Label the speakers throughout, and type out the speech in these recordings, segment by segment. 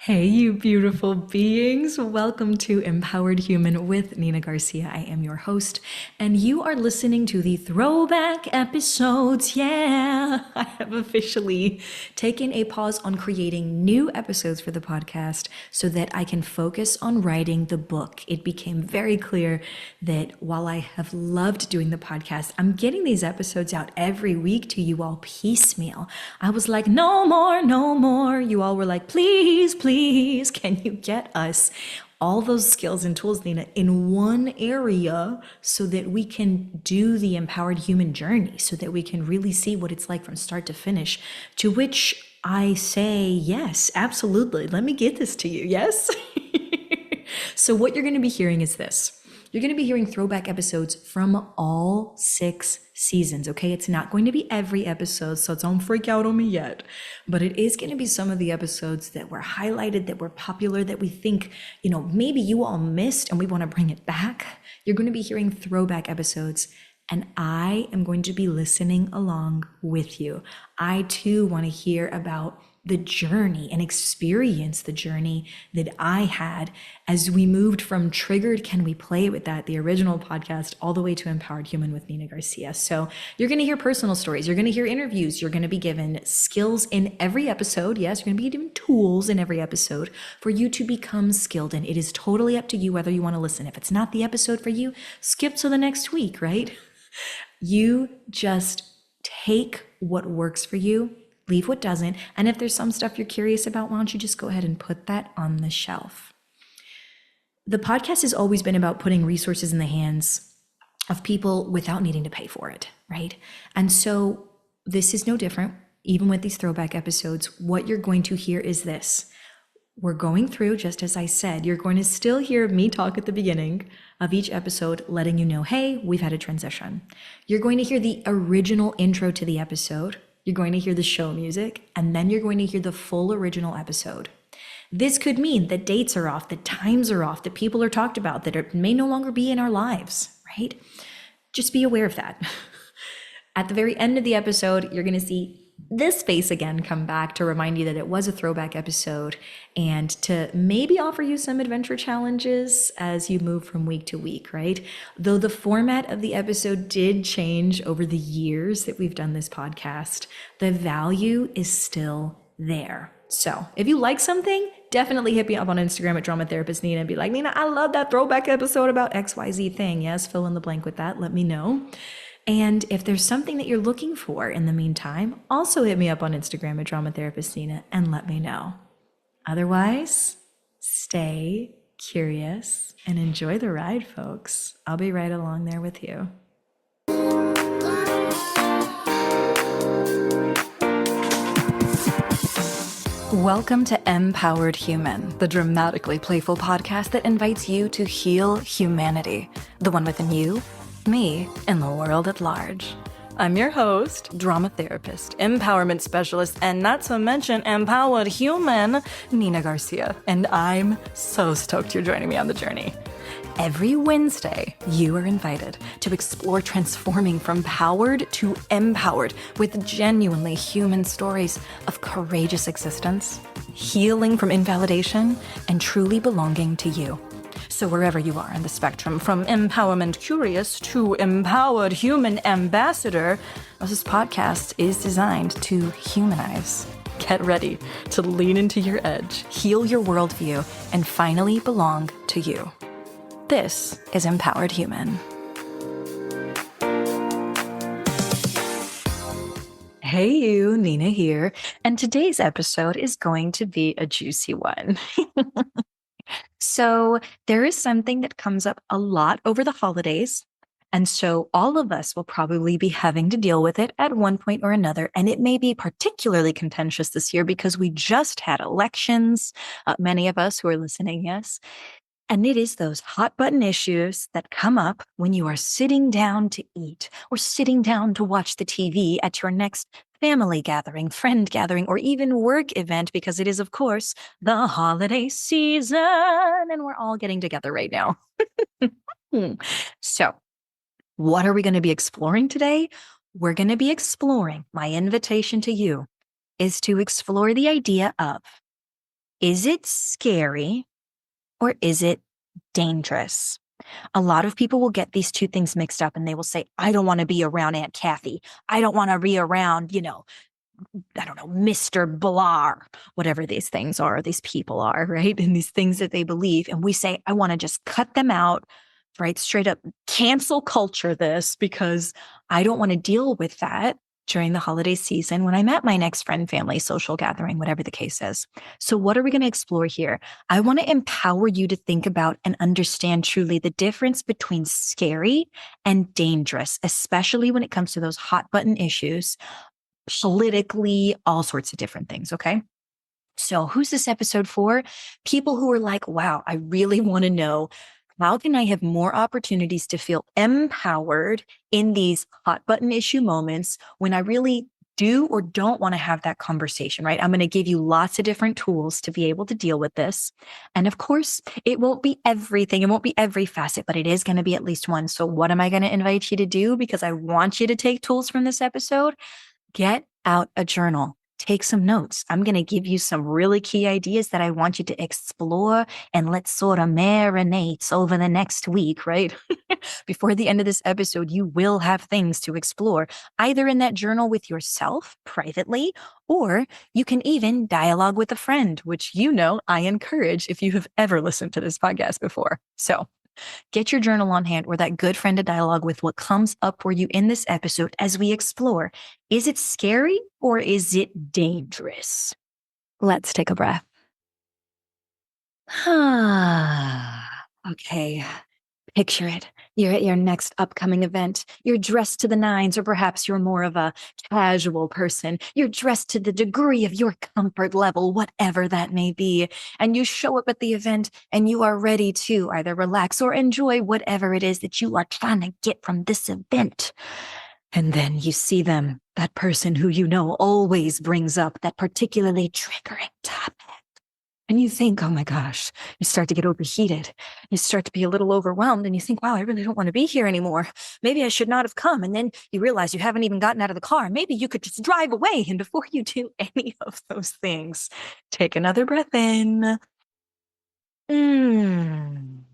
Speaker 1: Hey, you beautiful beings. Welcome to Empowered Human with Nina Garcia. I am your host, and you are listening to the throwback episodes. Yeah, I have officially taken a pause on creating new episodes for the podcast so that I can focus on writing the book. It became very clear that while I have loved doing the podcast, I'm getting these episodes out every week to you all piecemeal. I was like, no more, no more. You all were like, please, please, can you get us all those skills and tools, Nina, in one area so that we can do the empowered human journey, so that we can really see what it's like from start to finish, to which I say, yes, absolutely. Let me get this to you. Yes. So what you're going to be hearing is this. You're going to be hearing throwback episodes from all 6 seasons, okay? It's not going to be every episode, so don't freak out on me yet. But it is going to be some of the episodes that were highlighted, that were popular, that we think, maybe you all missed and we want to bring it back. You're going to be hearing throwback episodes, and I am going to be listening along with you. I too want to hear about the journey and experience the journey that I had as we moved from Triggered Can We Play With That, the original podcast, all the way to Empowered Human with Nina Garcia. So you're going to hear personal stories. You're going to hear interviews. You're going to be given skills in every episode. Yes, you're going to be given tools in every episode for you to become skilled in. It is totally up to you whether you want to listen. If it's not the episode for you, skip to the next week, right? You just take what works for you, leave what doesn't. And if there's some stuff you're curious about, why don't you just go ahead and put that on the shelf? The podcast has always been about putting resources in the hands of people without needing to pay for it, right? And so this is no different. Even with these throwback episodes, what you're going to hear is this. We're going through, just as I said, you're going to still hear me talk at the beginning of each episode, letting you know, hey, we've had a transition. You're going to hear the original intro to the episode. You're going to hear the show music, and then you're going to hear the full original episode. This could mean that dates are off, that times are off, that people are talked about, that may no longer be in our lives, right? Just be aware of that. At the very end of the episode, you're going to see this face again come back to remind you that it was a throwback episode and to maybe offer you some adventure challenges as you move from week to week, right? Though the format of the episode did change over the years that we've done this podcast, the value is still there. So if you like something, definitely hit me up on Instagram at Drama Therapist Nina and be like, Nina, I love that throwback episode about XYZ thing. Yes, fill in the blank with that. Let me know. And if there's something that you're looking for in the meantime, also hit me up on Instagram at Drama Therapist Nina and let me know. Otherwise, stay curious and enjoy the ride, folks. I'll be right along there with you. Welcome to Empowered Human, the dramatically playful podcast that invites you to heal humanity, the one within you, me, and the world at large. I'm your host, drama therapist, empowerment specialist, and not to mention empowered human, Nina Garcia. And I'm so stoked you're joining me on the journey. Every Wednesday, you are invited to explore transforming from powered to empowered with genuinely human stories of courageous existence, healing from invalidation, and truly belonging to you. So wherever you are on the spectrum, from empowerment curious to empowered human ambassador, this podcast is designed to humanize. Get ready to lean into your edge, heal your worldview, and finally belong to you. This is Empowered Human. Hey you, Nina here, and today's episode is going to be a juicy one. So there is something that comes up a lot over the holidays. And so all of us will probably be having to deal with it at one point or another. And it may be particularly contentious this year because we just had elections, many of us who are listening, yes. And it is those hot button issues that come up when you are sitting down to eat or sitting down to watch the TV at your next family gathering, friend gathering, or even work event, because it is, of course, the holiday season and we're all getting together right now. So what are we going to be exploring today? We're going to be exploring, my invitation to you is to explore the idea of, Is it scary or is it dangerous? A lot of people will get these two things mixed up and they will say, I don't want to be around Aunt Kathy. I don't want to be around, I don't know, Mr. Blah, whatever these things are, these people are, right? And these things that they believe. And we say, I want to just cut them out, right? Straight up cancel culture this because I don't want to deal with that during the holiday season when I'm at my next friend, family, social gathering, whatever the case is. So what are we going to explore here? I want to empower you to think about and understand truly the difference between scary and dangerous, especially when it comes to those hot button issues, politically, all sorts of different things. Okay. So who's this episode for? People who are like, wow, I really want to know, how can I have more opportunities to feel empowered in these hot button issue moments when I really do or don't want to have that conversation, right? I'm going to give you lots of different tools to be able to deal with this. And of course, it won't be everything. It won't be every facet, but it is going to be at least one. So what am I going to invite you to do? Because I want you to take tools from this episode. Get out a journal. Take some notes. I'm going to give you some really key ideas that I want you to explore and let's sort of marinate over the next week, right? Before the end of this episode, you will have things to explore, either in that journal with yourself privately, or you can even dialogue with a friend, which I encourage if you have ever listened to this podcast before. So get your journal on hand or that good friend to dialogue with what comes up for you in this episode as we explore. Is it scary or is it dangerous? Let's take a breath. Okay. Picture it. You're at your next upcoming event. You're dressed to the nines, or perhaps you're more of a casual person. You're dressed to the degree of your comfort level, whatever that may be. And you show up at the event and you are ready to either relax or enjoy whatever it is that you are trying to get from this event. And then you see them, that person who always brings up that particularly triggering topic. And you think, oh my gosh, you start to get overheated. You start to be a little overwhelmed and you think, wow, I really don't want to be here anymore. Maybe I should not have come. And then you realize you haven't even gotten out of the car. Maybe you could just drive away. And before you do any of those things, take another breath in. And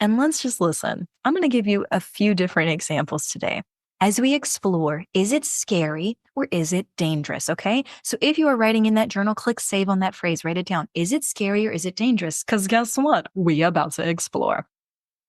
Speaker 1: let's just listen. I'm going to give you a few different examples today as we explore, is it scary or is it dangerous? Okay. So if you are writing in that journal, click save on that phrase, write it down. Is it scary or is it dangerous? Because guess what? We about to explore.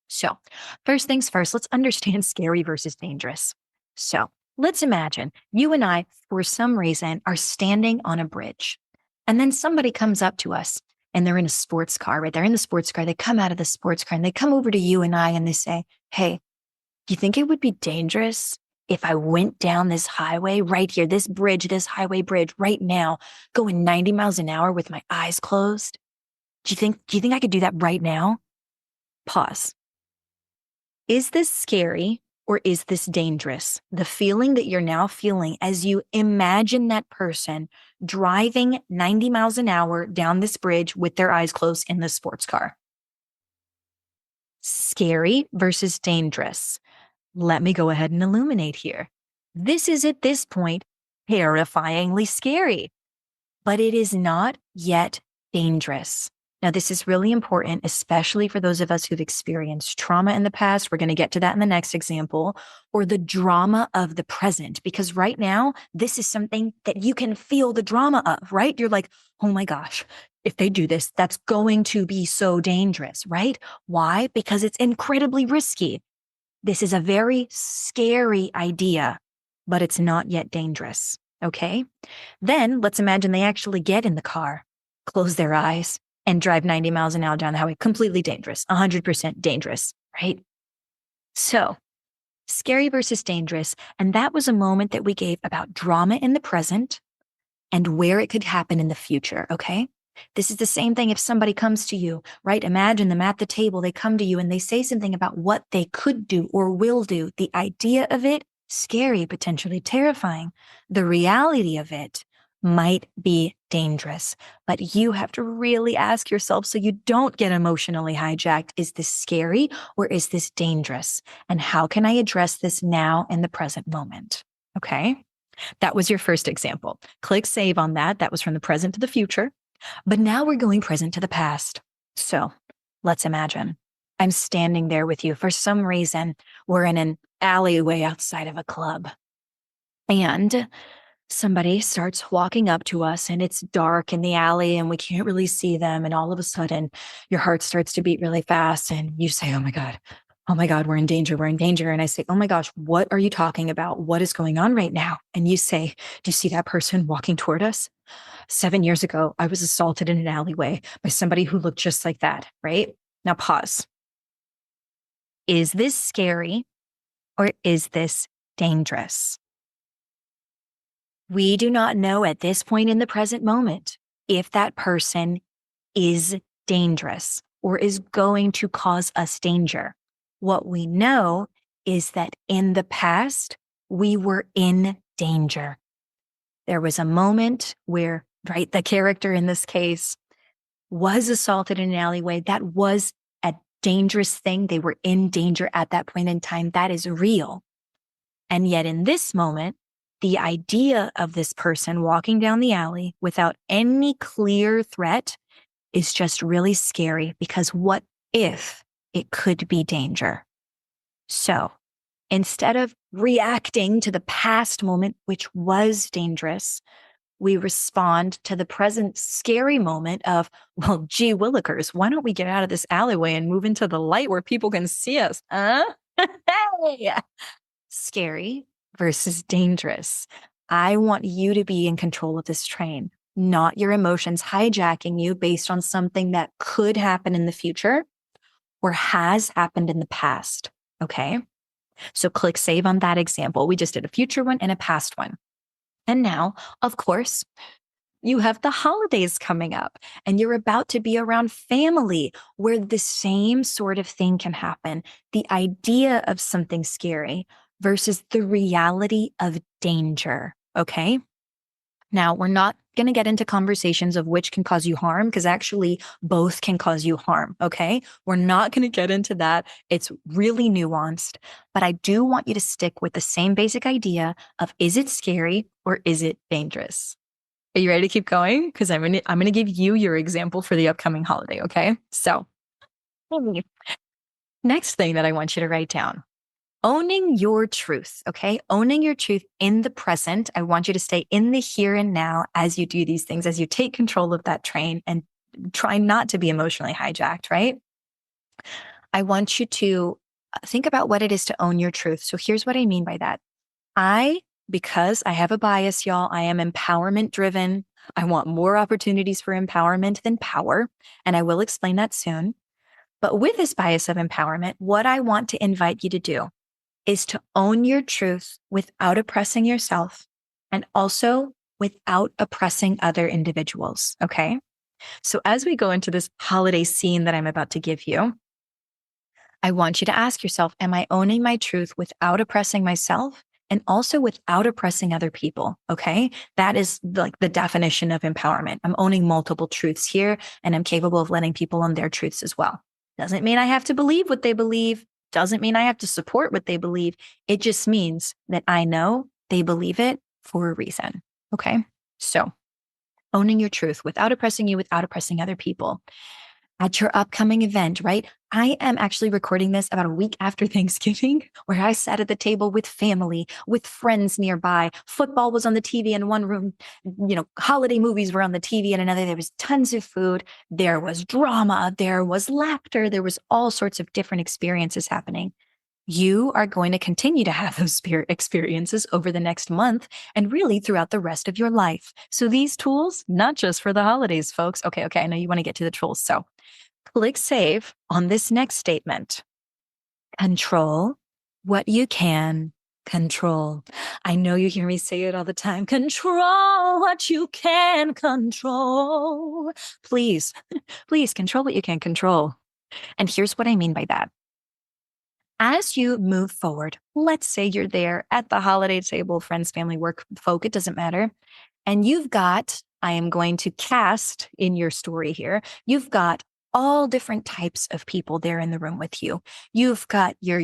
Speaker 1: So first things first, let's understand scary versus dangerous. So let's imagine you and I, for some reason, are standing on a bridge. And then somebody comes up to us and they're in a sports car, right? They're in the sports car. They come out of the sports car and they come over to you and I and they say, hey, do you think it would be dangerous if I went down this highway right here, this bridge, this highway bridge right now, going 90 miles an hour with my eyes closed? Do you think I could do that right now? Pause. Is this scary or is this dangerous? The feeling that you're now feeling as you imagine that person driving 90 miles an hour down this bridge with their eyes closed in the sports car. Scary versus dangerous. Let me go ahead and illuminate here. This is at this point terrifyingly scary, but it is not yet dangerous. Now, this is really important, especially for those of us who've experienced trauma in the past. We're going to get to that in the next example, or the drama of the present, because right now, this is something that you can feel the drama of, right? You're like, oh my gosh, if they do this, that's going to be so dangerous, right? Why? Because it's incredibly risky. This is a very scary idea, but it's not yet dangerous, okay? Then let's imagine they actually get in the car, close their eyes, and drive 90 miles an hour down the highway. Completely dangerous, 100% dangerous, right? So, scary versus dangerous. And that was a moment that we gave about drama in the present and where it could happen in the future, okay? This is the same thing if somebody comes to you, right? Imagine them at the table. They come to you and they say something about what they could do or will do. The idea of it, scary, potentially terrifying. The reality of it might be dangerous, but you have to really ask yourself so you don't get emotionally hijacked. Is this scary or is this dangerous? And how can I address this now in the present moment? Okay. That was your first example. Click save on that. That was from the present to the future. But now we're going present to the past. So let's imagine I'm standing there with you. For some reason, we're in an alleyway outside of a club. And somebody starts walking up to us and it's dark in the alley and we can't really see them. And all of a sudden, your heart starts to beat really fast. And you say, oh my God, we're in danger. We're in danger. And I say, oh my gosh, what are you talking about? What is going on right now? And you say, do you see that person walking toward us? 7 years ago, I was assaulted in an alleyway by somebody who looked just like that, right? Now pause. Is this scary or is this dangerous? We do not know at this point in the present moment if that person is dangerous or is going to cause us danger. What we know is that in the past, we were in danger. There was a moment where, right, the character in this case was assaulted in an alleyway. That was a dangerous thing. They were in danger at that point in time. That is real. And yet in this moment, the idea of this person walking down the alley without any clear threat is just really scary, because what if it could be danger? So instead of reacting to the past moment, which was dangerous, we respond to the present scary moment of, well, gee willikers, why don't we get out of this alleyway and move into the light where people can see us? Huh? Hey! Scary versus dangerous. I want you to be in control of this train, not your emotions hijacking you based on something that could happen in the future or has happened in the past. Okay. So click save on that example. We just did a future one and a past one. And now, of course, you have the holidays coming up and you're about to be around family where the same sort of thing can happen. The idea of something scary versus the reality of danger. Okay. Now, we're not going to get into conversations of which can cause you harm, because actually both can cause you harm. Okay. We're not going to get into that. It's really nuanced, but I do want you to stick with the same basic idea of, is it scary or is it dangerous? Are you ready to keep going? Because I'm gonna give you your example for the upcoming holiday. Okay. So next thing that I want you to write down, owning your truth. Okay. Owning your truth in the present. I want you to stay in the here and now as you do these things, as you take control of that train and try not to be emotionally hijacked, right? I want you to think about what it is to own your truth. So here's what I mean by that. Because I have a bias, y'all, I am empowerment driven. I want more opportunities for empowerment than power. And I will explain that soon. But with this bias of empowerment, what I want to invite you to do is to own your truth without oppressing yourself and also without oppressing other individuals. Okay. So as we go into this holiday scene that I'm about to give you, I want you to ask yourself, am I owning my truth without oppressing myself and also without oppressing other people? Okay. That is like the definition of empowerment. I'm owning multiple truths here and I'm capable of letting people own their truths as well. Doesn't mean I have to believe what they believe. Doesn't mean I have to support what they believe. It just means that I know they believe it for a reason. Okay. So owning your truth without oppressing you, without oppressing other people. At your upcoming event, right? I am actually recording this about a week after Thanksgiving, where I sat at the table with family, with friends nearby. Football was on the TV in one room. Holiday movies were on the TV in another. There was tons of food. There was drama. There was laughter. There was all sorts of different experiences happening. You are going to continue to have those experiences over the next month and really throughout the rest of your life. So these tools, not just for the holidays, folks. Okay. I know you want to get to the tools. So click save on this next statement. Control what you can control. I know you hear me say it all the time. Control what you can control. Please control what you can control. And here's what I mean by that. As you move forward, let's say you're there at the holiday table, friends, family, work, folk, it doesn't matter. And I am going to cast in your story here, you've got all different types of people there in the room with you. You've got your,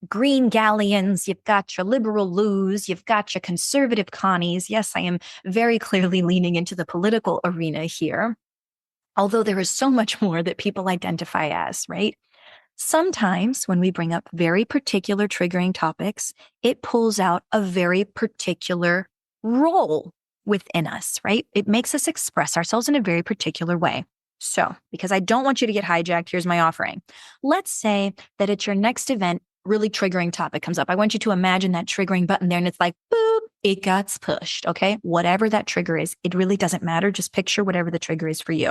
Speaker 1: green galleons. You've got your liberal Loos. You've got your conservative Connies. Yes, I am very clearly leaning into the political arena here.
Speaker 2: Although there is so much more that people identify as, right? Sometimes when we bring up very particular triggering topics, it pulls out a very particular role within us, right? It makes us express ourselves in a very particular way. So, because I don't want you to get hijacked, here's my offering. Let's say that at your next event, really triggering topic comes up. I want you to imagine that triggering button there and it's like, boop, it got pushed. Okay. Whatever that trigger is, it really doesn't matter. Just picture whatever the trigger is for you.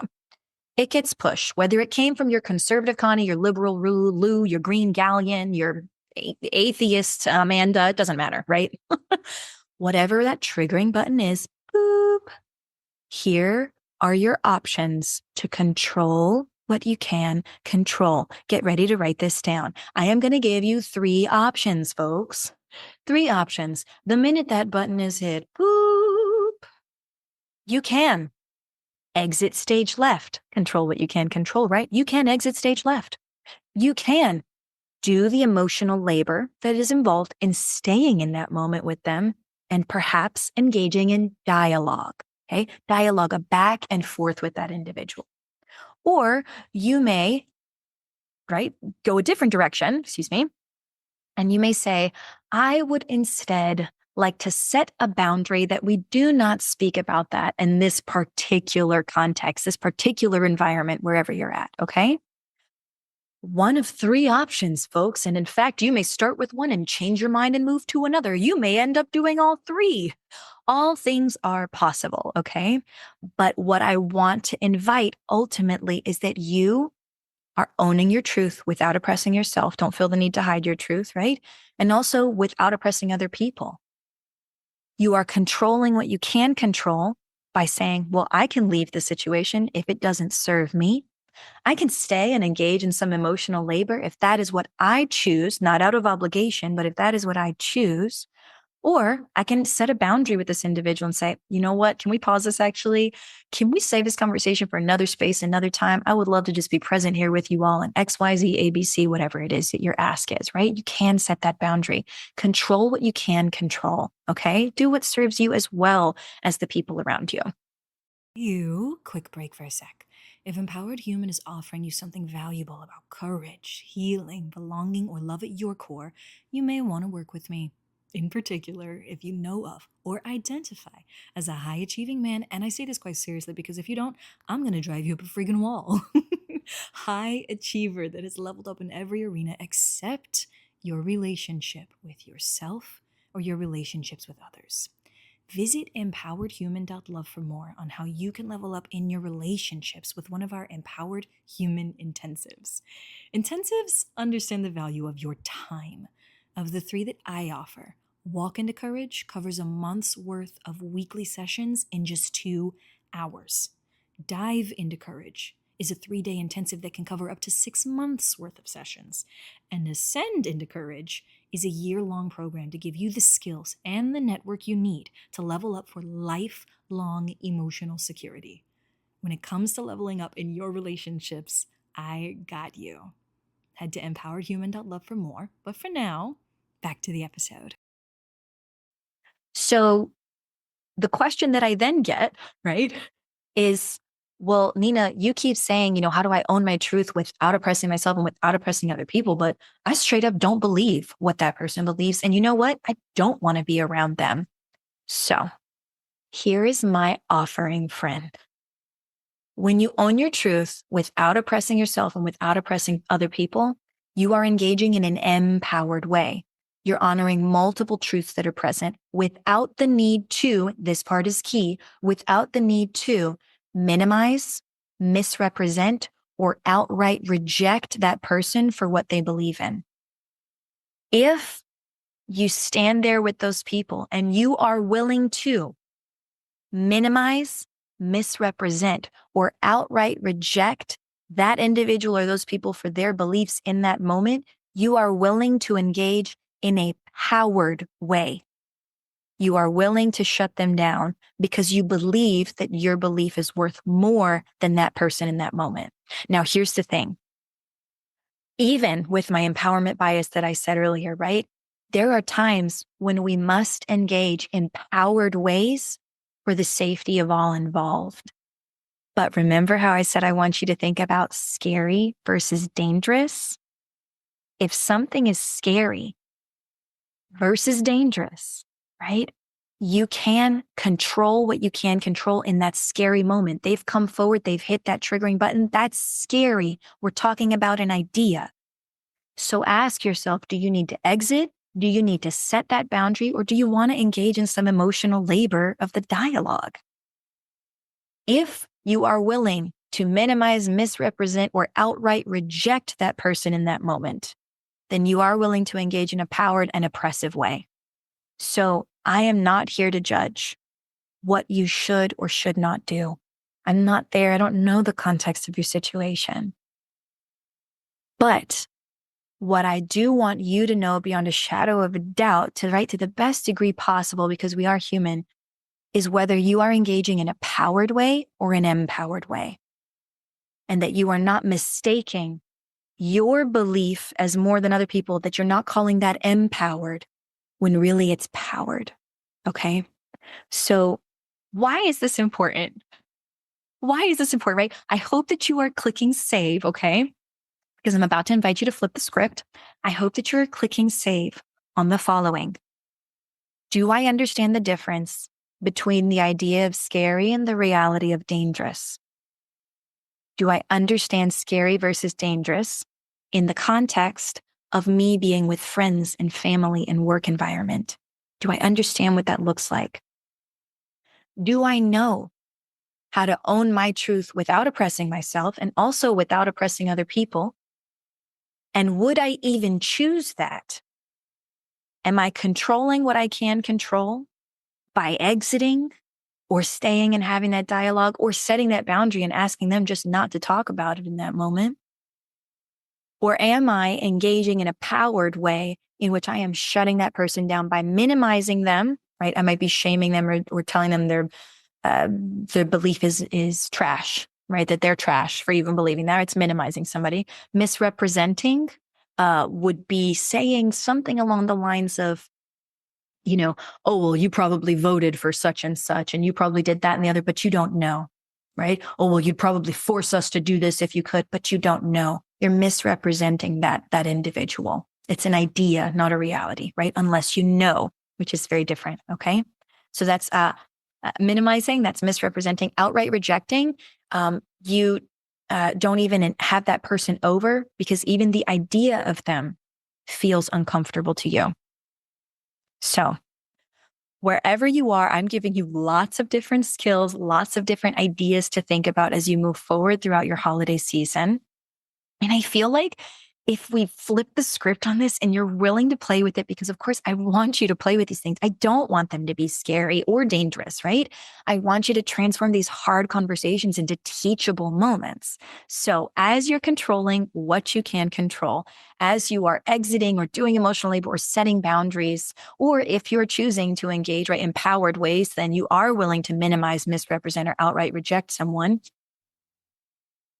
Speaker 2: It gets pushed, whether it came from your conservative Connie, your liberal Lou, your green galleon, your atheist Amanda, it doesn't matter, right? Whatever that triggering button is, boop. Here are your options to control what you can control. Get ready to write this down. I am going to give you 3 options, folks. 3 options. The minute that button is hit, boop, you can exit stage left. Control what you can control, right? You can exit stage left. You can do the emotional labor that is involved in staying in that moment with them and perhaps engaging in dialogue, okay? Dialogue, a back and forth with that individual. Or you may, right, go a different direction, excuse me, and you may say, I would instead like to set a boundary that we do not speak about that in this particular context, this particular environment, wherever you're at, okay? One of 3 options, folks. And in fact, you may start with one and change your mind and move to another. You may end up doing all 3. All things are possible, okay? But what I want to invite ultimately is that you are owning your truth without oppressing yourself. Don't feel the need to hide your truth, right? And also without oppressing other people. You are controlling what you can control by saying, well, I can leave the situation if it doesn't serve me. I can stay and engage in some emotional labor if that is what I choose, not out of obligation, but if that is what I choose. Or I can set a boundary with this individual and say, you know what, can we pause this actually? Can we save this conversation for another space, another time? I would love to just be present here with you all in XYZ, ABC, whatever it is that your ask is, right? You can set that boundary. Control what you can control, okay? Do what serves you as well as the people around you.
Speaker 1: Quick break for a sec. If Empowered Human is offering you something valuable about courage, healing, belonging, or love at your core, you may want to work with me. In particular, if you know of or identify as a high achieving man, and I say this quite seriously because if you don't, I'm going to drive you up a friggin' wall. High achiever that has leveled up in every arena except your relationship with yourself or your relationships with others. Visit empoweredhuman.love for more on how you can level up in your relationships with one of our Empowered Human intensives. Intensives understand the value of your time. Of the 3 that I offer, Walk into Courage covers a month's worth of weekly sessions in just 2 hours. Dive into Courage is a 3-day intensive that can cover up to 6 months worth of sessions. And Ascend into Courage is a year-long program to give you the skills and the network you need to level up for lifelong emotional security. When it comes to leveling up in your relationships, I got you. Head to empoweredhuman.love for more, but for now, back to the episode.
Speaker 2: So the question that I then get, right, is, well, Nina, you keep saying, how do I own my truth without oppressing myself and without oppressing other people? But I straight up don't believe what that person believes. And you know what? I don't want to be around them. So here is my offering, friend. When you own your truth without oppressing yourself and without oppressing other people, you are engaging in an empowered way. You're honoring multiple truths that are present without the need to, this part is key, without the need to minimize, misrepresent, or outright reject that person for what they believe in. If you stand there with those people and you are willing to minimize, misrepresent, or outright reject that individual or those people for their beliefs in that moment, you are willing to engage in a powered way. You are willing to shut them down because you believe that your belief is worth more than that person in that moment. Now, here's the thing. Even with my empowerment bias that I said earlier, right? There are times when we must engage in powered ways for the safety of all involved. But remember how I said I want you to think about scary versus dangerous? If something is scary versus dangerous, right? You can control what you can control in that scary moment. They've come forward, they've hit that triggering button. That's scary. We're talking about an idea. So ask yourself, do you need to exit? Do you need to set that boundary? Or do you want to engage in some emotional labor of the dialogue? If you are willing to minimize, misrepresent, or outright reject that person in that moment, then you are willing to engage in a powered and oppressive way. So I am not here to judge what you should or should not do. I'm not there. I don't know the context of your situation. But what I do want you to know beyond a shadow of a doubt, to the best degree possible, because we are human, is whether you are engaging in a powered way or an empowered way. And that you are not mistaking your belief as more than other people, that you're not calling that empowered when really it's powered. Okay. So why is this important? Why is this important, right? I hope that you are clicking save. Okay. Because I'm about to invite you to flip the script. I hope that you're clicking save on the following. Do I understand the difference between the idea of scary and the reality of dangerous? Do I understand scary versus dangerous in the context of me being with friends and family and work environment? Do I understand what that looks like? Do I know how to own my truth without oppressing myself and also without oppressing other people? And would I even choose that? Am I controlling what I can control by exiting or staying and having that dialogue or setting that boundary and asking them just not to talk about it in that moment? Or am I engaging in a powered way in which I am shutting that person down by minimizing them, right? I might be shaming them or telling them their belief is trash, right? That they're trash for even believing that. It's minimizing somebody. Misrepresenting would be saying something along the lines of, oh, well, you probably voted for such and you probably did that and the other, but you don't know, right? Oh, well, you'd probably force us to do this if you could, but you don't know. You're misrepresenting that individual. It's an idea, not a reality, right? Unless you know, which is very different. Okay. So that's minimizing, that's misrepresenting. Outright rejecting. You don't even have that person over because even the idea of them feels uncomfortable to you. So wherever you are, I'm giving you lots of different skills, lots of different ideas to think about as you move forward throughout your holiday season. And I feel like if we flip the script on this and you're willing to play with it, because of course I want you to play with these things. I don't want them to be scary or dangerous, right? I want you to transform these hard conversations into teachable moments. So as you're controlling what you can control, as you are exiting or doing emotional labor or setting boundaries, or if you're choosing to engage, right, empowered ways, then you are willing to minimize, misrepresent, or outright reject someone.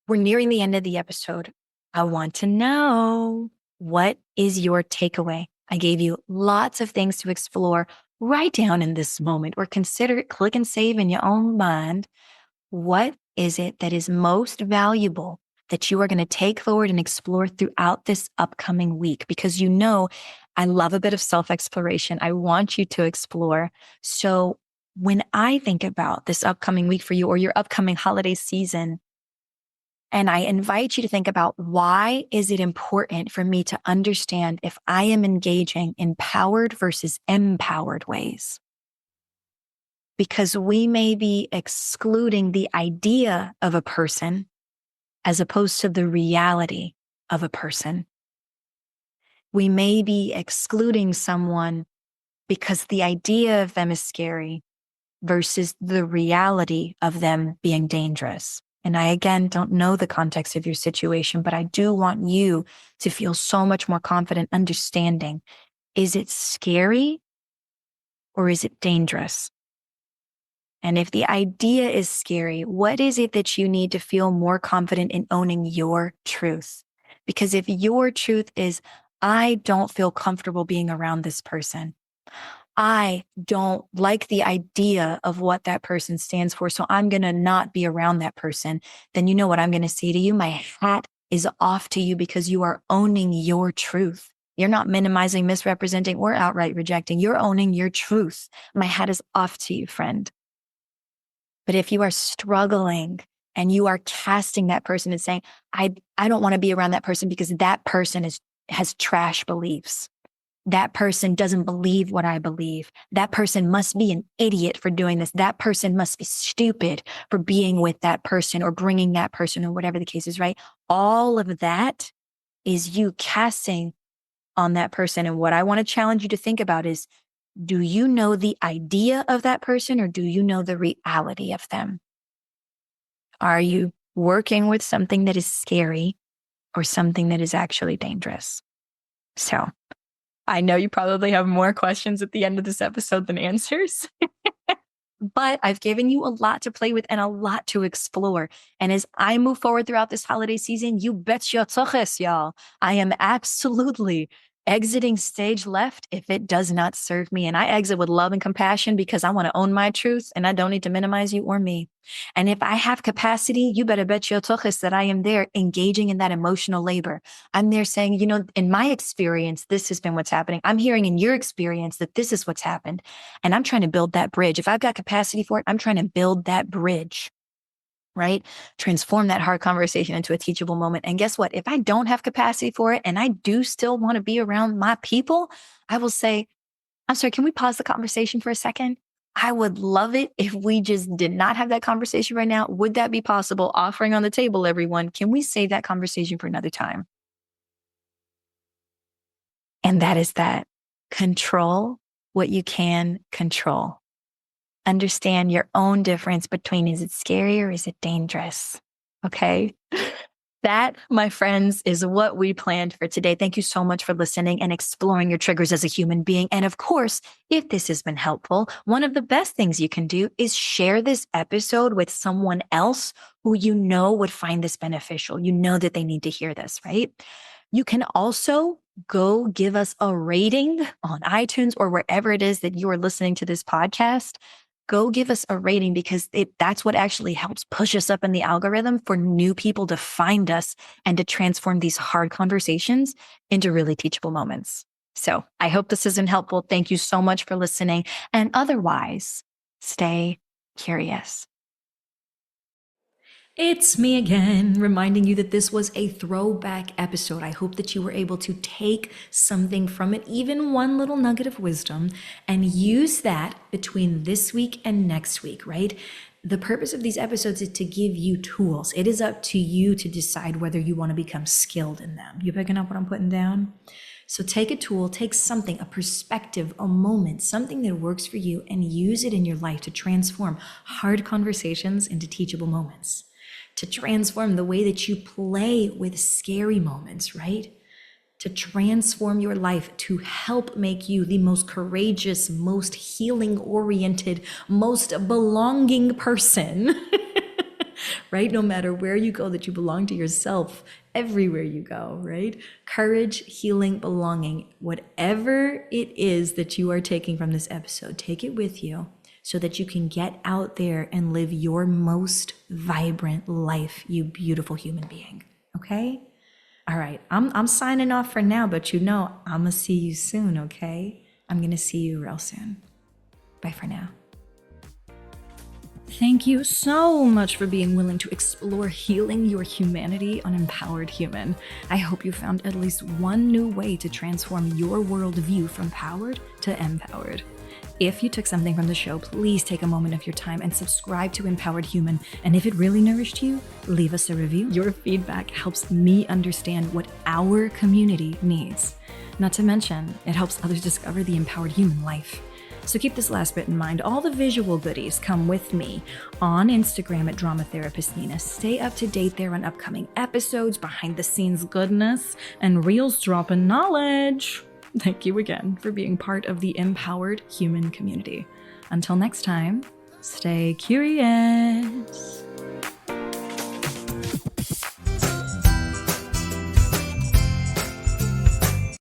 Speaker 2: We're nearing the end of the episode. I want to know, what is your takeaway? I gave you lots of things to explore. Write down in this moment or consider it, click and save in your own mind. What is it that is most valuable that you are going to take forward and explore throughout this upcoming week? Because I love a bit of self-exploration. I want you to explore. So when I think about this upcoming week for you or your upcoming holiday season, and I invite you to think about, why is it important for me to understand if I am engaging in powered versus empowered ways? Because we may be excluding the idea of a person as opposed to the reality of a person. We may be excluding someone because the idea of them is scary versus the reality of them being dangerous. And I, again, don't know the context of your situation, but I do want you to feel so much more confident understanding, is it scary or is it dangerous? And if the idea is scary, what is it that you need to feel more confident in owning your truth? Because if your truth is, I don't feel comfortable being around this person, I don't like the idea of what that person stands for, so I'm going to not be around that person, then you know what I'm going to say to you? My hat is off to you because you are owning your truth. You're not minimizing, misrepresenting, or outright rejecting. You're owning your truth. My hat is off to you, friend. But if you are struggling and you are casting that person and saying, I don't want to be around that person because that person has trash beliefs. That person doesn't believe what I believe. That person must be an idiot for doing this. That person must be stupid for being with that person or bringing that person or whatever the case is, right? All of that is you casting on that person. And what I want to challenge you to think about is, do you know the idea of that person or do you know the reality of them? Are you working with something that is scary or something that is actually dangerous? So I know you probably have more questions at the end of this episode than answers, but I've given you a lot to play with and a lot to explore. And as I move forward throughout this holiday season, you bet your tuchus, y'all. I am absolutely exiting stage left if it does not serve me. And I exit with love and compassion because I want to own my truth and I don't need to minimize you or me. And if I have capacity, you better bet your tuchus that I am there engaging in that emotional labor. I'm there saying, in my experience, this has been what's happening. I'm hearing in your experience that this is what's happened. And I'm trying to build that bridge. If I've got capacity for it, I'm trying to build that bridge. Right? Transform that hard conversation into a teachable moment. And guess what? If I don't have capacity for it and I do still want to be around my people, I will say, I'm sorry, can we pause the conversation for a second? I would love it if we just did not have that conversation right now. Would that be possible? Offering on the table, everyone. Can we save that conversation for another time? And that is that. Control what you can control. Understand your own difference between, is it scary or is it dangerous? Okay. That, my friends, is what we planned for today. Thank you so much for listening and exploring your triggers as a human being. And of course, if this has been helpful, one of the best things you can do is share this episode with someone else who you know would find this beneficial. You know that they need to hear this, right? You can also go give us a rating on iTunes or wherever it is that you are listening to this podcast. Go give us a rating because that's what actually helps push us up in the algorithm for new people to find us and to transform these hard conversations into really teachable moments. So I hope this has been helpful. Thank you so much for listening. And otherwise, stay curious.
Speaker 1: It's me again, reminding you that this was a throwback episode. I hope that you were able to take something from it, even one little nugget of wisdom, and use that between this week and next week, right? The purpose of these episodes is to give you tools. It is up to you to decide whether you want to become skilled in them. You picking up what I'm putting down? So take a tool, take something, a perspective, a moment, something that works for you, and use it in your life to transform hard conversations into teachable moments. To transform the way that you play with scary moments, right? To transform your life, to help make you the most courageous, most healing-oriented, most belonging person, right? No matter where you go, that you belong to yourself everywhere you go, right? Courage, healing, belonging, whatever it is that you are taking from this episode, take it with you, so that you can get out there and live your most vibrant life, you beautiful human being. Okay? All right, I'm signing off for now, but I'm gonna see you soon, okay? I'm gonna see you real soon. Bye for now. Thank you so much for being willing to explore healing your humanity on Empowered Human. I hope you found at least one new way to transform your worldview from powered to empowered. If you took something from the show, please take a moment of your time and subscribe to Empowered Human. And if it really nourished you, leave us a review. Your feedback helps me understand what our community needs. Not to mention, it helps others discover the empowered human life. So keep this last bit in mind. All the visual goodies come with me on Instagram at Drama Therapist Nina. Stay up to date there on upcoming episodes, behind the scenes goodness, and reels dropping knowledge. Thank you again for being part of the empowered human community. Until next time, stay curious.